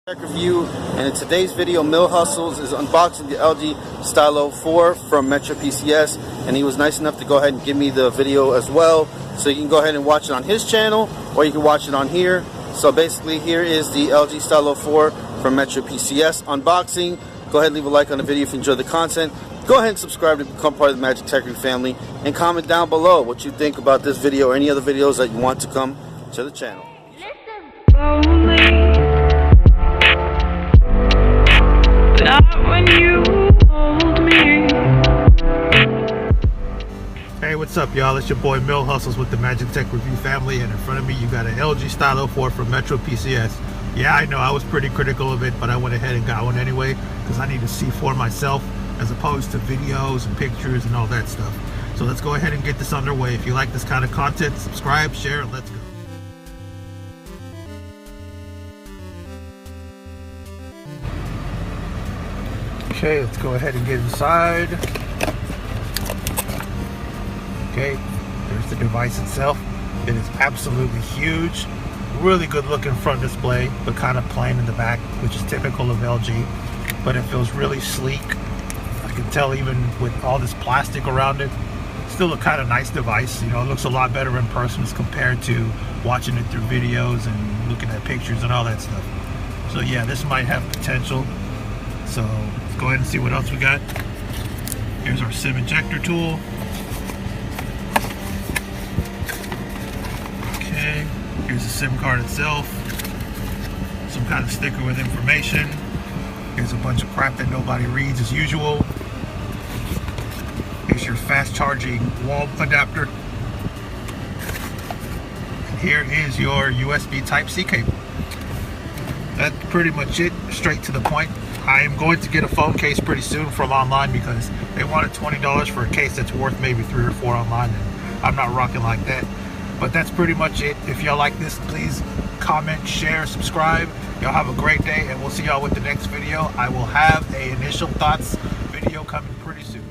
Tech review, and in today's video, Milhustles is unboxing the LG Stylo 4 from MetroPCS, and he was nice enough to go ahead and give me the video as well, so you can go ahead and watch it on his channel or you can watch it on here. So basically, here is the LG Stylo 4 from MetroPCS unboxing. Go ahead and leave a like on the video if you enjoy the content. Go ahead and subscribe to become part of the Magic Tech Review family, and comment down below what you think about this video or any other videos that you want to come to the channel. Hey, what's up, y'all? It's your boy Milhustles with the Magic Tech Review family, and in front of me you got an LG Stylo 4 from MetroPCS. Yeah, I know I was pretty critical of it, but I went ahead and got one anyway because I need to see for myself as opposed to videos and pictures and all that stuff. So let's go ahead and get this underway. If you like this kind of content, subscribe, share, and let's go. Okay, let's go ahead and get inside. Okay, there's the device itself. It is absolutely huge. Really good looking front display, but kind of plain in the back, which is typical of LG. But it feels really sleek. I can tell even with all this plastic around it, still a kind of nice device. You know, it looks a lot better in person as compared to watching it through videos and looking at pictures and all that stuff. So yeah, this might have potential. So let's go ahead and see what else we got. Here's our SIM ejector tool. Okay, here's the SIM card itself. Some kind of sticker with information. Here's a bunch of crap that nobody reads as usual. Here's your fast charging wall adapter. And here is your USB Type-C cable. That's pretty much it, straight to the point. I am going to get a phone case pretty soon from online because they wanted $20 for a case that's worth maybe 3 or 4 online, and I'm not rocking like that. But that's pretty much it. If y'all like this, please comment, share, subscribe. Y'all have a great day, and we'll see y'all with the next video. I will have a initial thoughts video coming pretty soon.